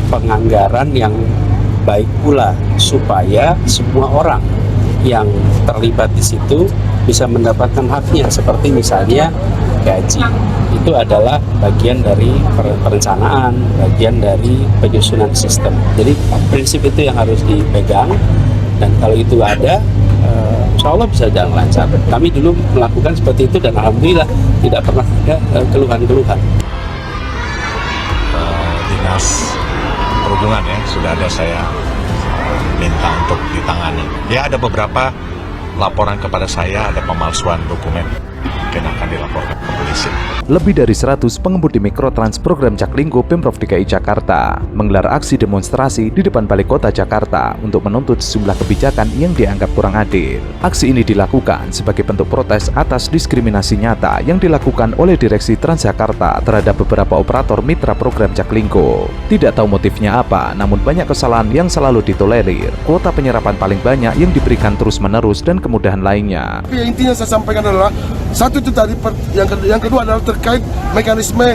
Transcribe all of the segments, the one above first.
penganggaran yang baik pula supaya semua orang yang terlibat di situ bisa mendapatkan haknya, seperti misalnya gaji. Itu adalah bagian dari perencanaan, bagian dari penyusunan sistem. Jadi prinsip itu yang harus dipegang, dan kalau itu ada, insya Allah bisa jalan lancar. Kami dulu melakukan seperti itu dan alhamdulillah tidak pernah ada keluhan-keluhan. Dinas Perhubungan ya, sudah ada saya minta untuk ditangani. Ya, ada beberapa laporan kepada saya, ada pemalsuan dokumen, mungkin akan dilaporkan ke polisi. Lebih dari 100 pengemudi Mikrotrans program Jaklingko Pemprov DKI Jakarta menggelar aksi demonstrasi di depan Balai Kota Jakarta untuk menuntut sejumlah kebijakan yang dianggap kurang adil. Aksi ini dilakukan sebagai bentuk protes atas diskriminasi nyata yang dilakukan oleh Direksi Transjakarta terhadap beberapa operator mitra program Jaklingko. Tidak tahu motifnya apa, namun banyak kesalahan yang selalu ditolerir, kuota penyerapan paling banyak yang diberikan terus-menerus, dan kemudahan lainnya. Intinya saya sampaikan adalah, satu itu tadi, yang kedua adalah terkait mekanisme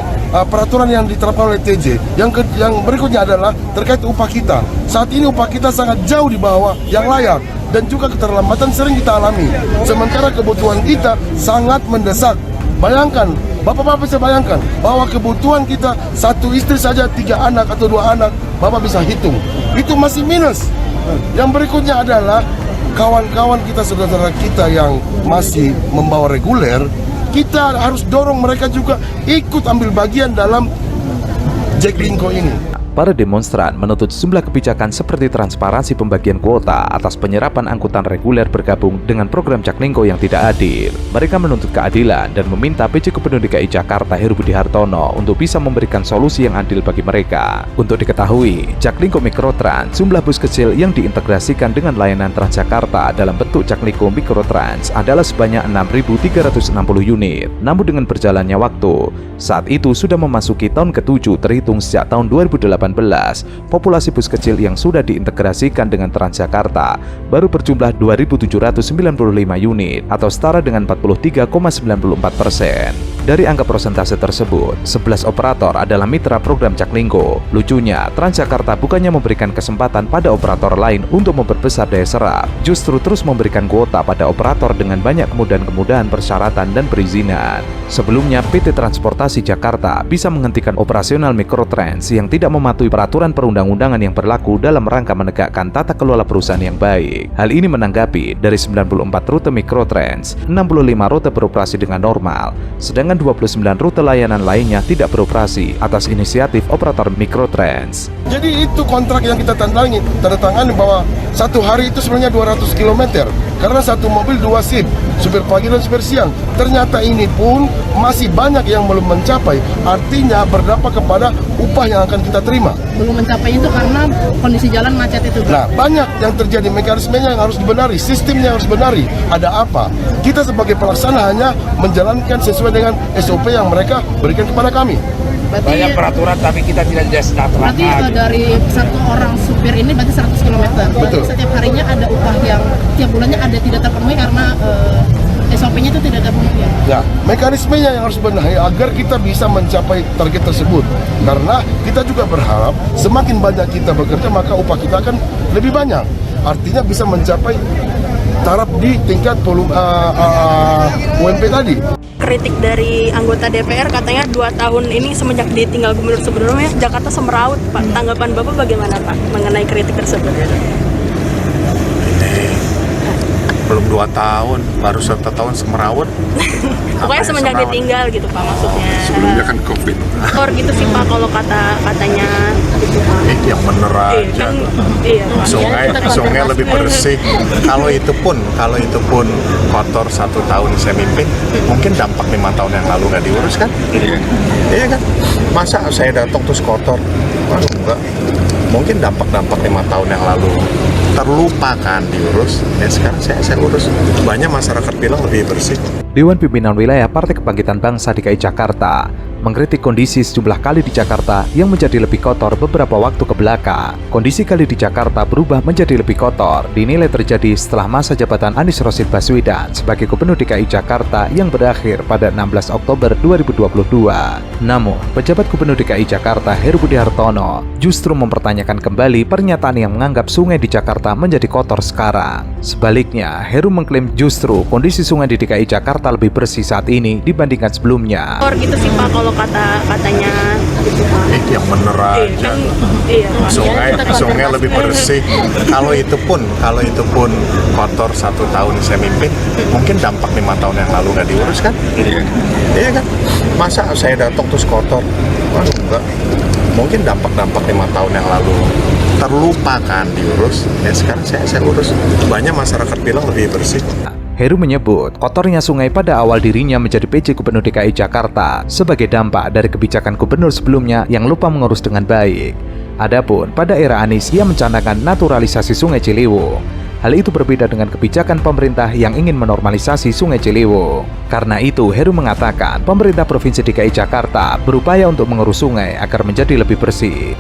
peraturan yang diterapkan oleh TJ. Yang berikutnya adalah terkait upah kita. Saat ini upah kita sangat jauh di bawah yang layak, dan juga keterlambatan sering kita alami. Sementara kebutuhan kita sangat mendesak. Bayangkan, Bapak-bapak bisa bayangkan bahwa kebutuhan kita satu istri saja 3 anak atau 2 anak, Bapak bisa hitung. Itu masih minus. Yang berikutnya adalah kawan-kawan kita, saudara-saudara kita yang masih membawa reguler, kita harus dorong mereka juga ikut ambil bagian dalam Jaklingko ini. Para demonstran menuntut sejumlah kebijakan seperti transparansi pembagian kuota atas penyerapan angkutan reguler bergabung dengan program Jaklingko yang tidak adil. Mereka menuntut keadilan dan meminta PJ Gubernur DKI Jakarta Heru Budi Hartono untuk bisa memberikan solusi yang adil bagi mereka. Untuk diketahui, Jaklingko Mikrotrans, jumlah bus kecil yang diintegrasikan dengan layanan Transjakarta dalam bentuk Jaklingko Mikrotrans adalah sebanyak 6.360 unit. Namun dengan berjalannya waktu, saat itu sudah memasuki tahun ke-7 terhitung sejak tahun 2018, populasi bus kecil yang sudah diintegrasikan dengan Transjakarta baru berjumlah 2.795 unit atau setara dengan 43,94%. Dari angka persentase tersebut, 11 operator adalah mitra program Jaklingko. Lucunya, Transjakarta bukannya memberikan kesempatan pada operator lain untuk memperbesar daya serap, justru terus memberikan kuota pada operator dengan banyak kemudahan-kemudahan persyaratan dan perizinan. Sebelumnya, PT Transportasi Jakarta bisa menghentikan operasional Mikrotrans yang tidak mematuhi peraturan perundang-undangan yang berlaku dalam rangka menegakkan tata kelola perusahaan yang baik. Hal ini menanggapi dari 94 rute Mikrotrans, 65 rute beroperasi dengan normal, sedangkan 29 rute layanan lainnya tidak beroperasi atas inisiatif operator Mikrotrans. Jadi itu kontrak yang kita tanda tangani bahwa satu hari itu sebenarnya 200 km karena satu mobil 2 shift, supir pagi dan supir siang. Ternyata ini pun masih banyak yang belum mencapai, artinya berdampak kepada upah yang akan kita terima. Belum mencapai itu karena kondisi jalan macet itu. Nah, banyak yang terjadi, mekanismenya yang harus dibenari, sistemnya harus dibenari. Ada apa? Kita sebagai pelaksana hanya menjalankan sesuai dengan SOP yang mereka berikan kepada kami. Berarti, banyak peraturan tapi kita tidak sejahtera. Berarti dari satu orang supir ini berarti 100 km. Betul. Berarti setiap harinya ada upah yang tiap bulannya ada tidak terpenuhi karena SOP-nya itu tidak terpenuhi. Ya, mekanismenya yang harus benahi agar kita bisa mencapai target tersebut. Karena kita juga berharap semakin banyak kita bekerja maka upah kita akan lebih banyak. Artinya bisa mencapai taraf di tingkat UMP tadi. Kritik dari anggota DPR katanya 2 tahun ini semenjak ditinggal gubernur sebelumnya Jakarta semeraut, Pak. Tanggapan Bapak bagaimana, Pak, mengenai kritik tersebut? Ini belum 2 tahun, baru 1 tahun semeraut. Pokoknya semenjak ditinggal gitu, Pak, maksudnya. Sebelumnya kan COVID. Kotor gitu sih, Pak, kalau katanya gitu, Pak. Yang bener aja. Iya, Pak. Sungai lebih bersih. Kalau itu pun kotor 1 tahun saya mimpin, mungkin dampak 5 tahun yang lalu nggak diurus kan? Iya kan? Masa saya datang terus kotor? Waduh, enggak. Mungkin dampak 5 tahun yang lalu terlupakan diurus. Ya sekarang saya urus. Banyak masyarakat bilang lebih bersih. Dewan Pimpinan Wilayah Partai Kebangkitan Bangsa DKI Jakarta mengkritik kondisi sejumlah kali di Jakarta yang menjadi lebih kotor beberapa waktu ke belakang. Kondisi kali di Jakarta berubah menjadi lebih kotor, dinilai terjadi setelah masa jabatan Anies Rashid Baswedan sebagai Gubernur DKI Jakarta yang berakhir pada 16 Oktober 2022. Namun, pejabat Gubernur DKI Jakarta Heru Budi Hartono justru mempertanyakan kembali pernyataan yang menganggap sungai di Jakarta menjadi kotor sekarang. Sebaliknya, Heru mengklaim justru kondisi sungai di DKI Jakarta lebih bersih saat ini dibandingkan sebelumnya. Gitu sih Pak kalau katanya gitu Pak. Yang bener aja. Iya. Sungai lebih bersih. Kalau itu pun kotor 1 tahun saya mimpin, mungkin dampak 5 tahun yang lalu nggak diurus kan? Iya kan? Masa saya datang terus kotor? Wah, enggak. Mungkin dampak 5 tahun yang lalu terlupakan diurus. Ya sekarang saya urus. Banyak masyarakat bilang lebih bersih. Heru menyebut kotornya sungai pada awal dirinya menjadi PJ Gubernur DKI Jakarta sebagai dampak dari kebijakan gubernur sebelumnya yang lupa mengurus dengan baik. Adapun pada era Anies ia mencanangkan naturalisasi Sungai Ciliwung. Hal itu berbeda dengan kebijakan pemerintah yang ingin menormalisasi Sungai Ciliwung. Karena itu, Heru mengatakan pemerintah Provinsi DKI Jakarta berupaya untuk mengurus sungai agar menjadi lebih bersih.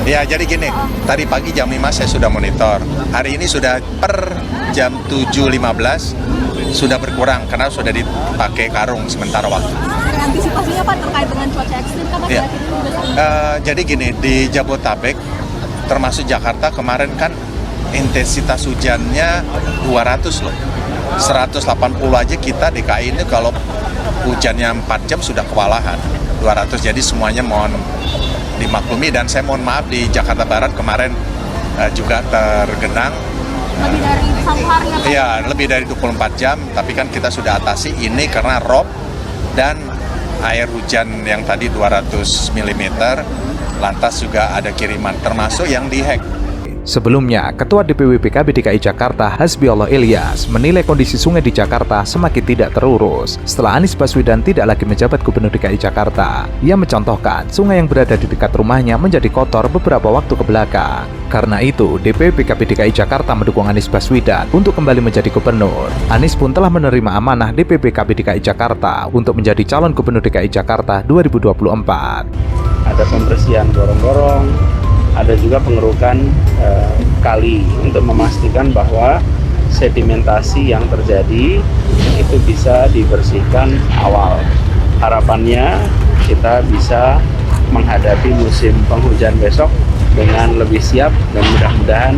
Ya, jadi gini, tadi pagi jam 5 saya sudah monitor. Hari ini sudah per jam 7.15 sudah berkurang karena sudah dipakai karung sementara waktu. Antisipasinya Pak terkait dengan cuaca ekstrim kan Ya. Jadi gini, di Jabodetabek termasuk Jakarta kemarin kan intensitas hujannya 200 loh. 180 aja kita DKI ini kalau hujannya 4 jam sudah kewalahan. 200, jadi semuanya mohon dimaklumi dan saya mohon maaf di Jakarta Barat kemarin juga tergenang. Lebih dari 1 hari ya Pak? Iya, lebih dari 24 jam, tapi kan kita sudah atasi ini karena rob dan air hujan yang tadi 200 mm, lantas juga ada kiriman termasuk yang di Hek. Sebelumnya, Ketua DPW PKB DKI Jakarta Hasbiollah Ilyas menilai kondisi sungai di Jakarta semakin tidak terurus setelah Anies Baswedan tidak lagi menjabat Gubernur DKI Jakarta. Ia mencontohkan sungai yang berada di dekat rumahnya menjadi kotor beberapa waktu ke belakang. Karena itu, DPW PKB DKI Jakarta mendukung Anies Baswedan untuk kembali menjadi gubernur. Anies pun telah menerima amanah DPW PKB DKI Jakarta untuk menjadi calon Gubernur DKI Jakarta 2024. Ada pembersihan gorong-gorong, ada juga pengerukan kali untuk memastikan bahwa sedimentasi yang terjadi itu bisa dibersihkan awal. Harapannya kita bisa menghadapi musim penghujan besok dengan lebih siap dan mudah-mudahan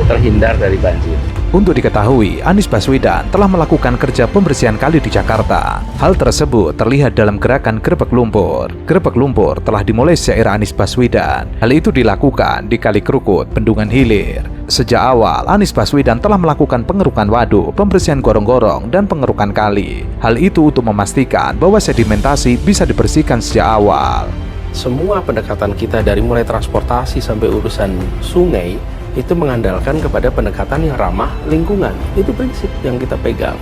terhindar dari banjir. Untuk diketahui, Anies Baswedan telah melakukan kerja pembersihan kali di Jakarta. Hal tersebut terlihat dalam gerakan Gerebek Lumpur. Gerebek Lumpur telah dimulai sejak era Anies Baswedan. Hal itu dilakukan di Kali Krukut, Bendungan Hilir. Sejak awal, Anies Baswedan telah melakukan pengerukan waduk, pembersihan gorong-gorong, dan pengerukan kali. Hal itu untuk memastikan bahwa sedimentasi bisa dibersihkan sejak awal. Semua pendekatan kita dari mulai transportasi sampai urusan sungai itu mengandalkan kepada pendekatan yang ramah lingkungan. Itu prinsip yang kita pegang.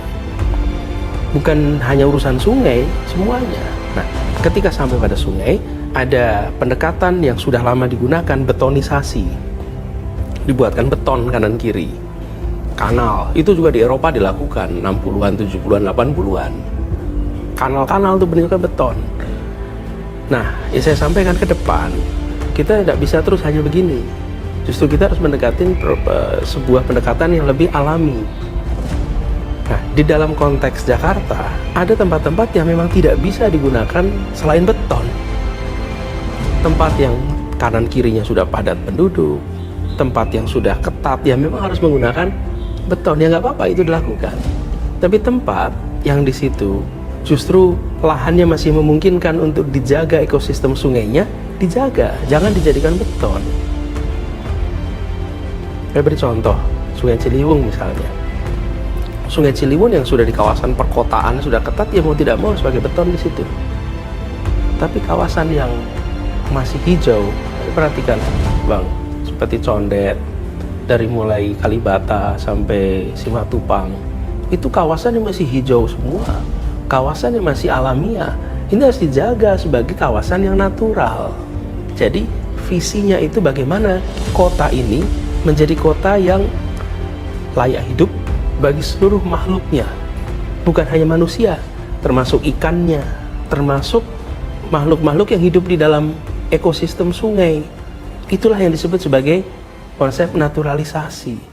Bukan hanya urusan sungai, semuanya. Nah, ketika sampai pada sungai, ada pendekatan yang sudah lama digunakan, betonisasi. Dibuatkan beton kanan kiri. Kanal, itu juga di Eropa dilakukan 60-an, 70-an, 80-an. Kanal-kanal itu bentuknya beton. Nah, yang saya sampaikan ke depan, kita tidak bisa terus hanya begini. Justru kita harus mendekatin sebuah pendekatan yang lebih alami. Nah, di dalam konteks Jakarta, ada tempat-tempat yang memang tidak bisa digunakan selain beton. Tempat yang kanan kirinya sudah padat penduduk, tempat yang sudah ketat, ya memang harus menggunakan beton. Ya nggak apa-apa itu dilakukan. Tapi tempat yang di situ justru lahannya masih memungkinkan untuk dijaga ekosistem sungainya, dijaga, jangan dijadikan beton. Saya beri contoh, Sungai Ciliwung misalnya. Sungai Ciliwung yang sudah di kawasan perkotaan sudah ketat, ya mau tidak mau sebagai beton di situ. Tapi kawasan yang masih hijau, perhatikan Bang, seperti Condet, dari mulai Kalibata sampai Simatupang, itu kawasan yang masih hijau semua, kawasan yang masih alamiah. Ini harus dijaga sebagai kawasan yang natural. Jadi visinya itu bagaimana kota ini menjadi kota yang layak hidup bagi seluruh makhluknya, bukan hanya manusia, termasuk ikannya, termasuk makhluk-makhluk yang hidup di dalam ekosistem sungai. Itulah yang disebut sebagai konsep naturalisasi.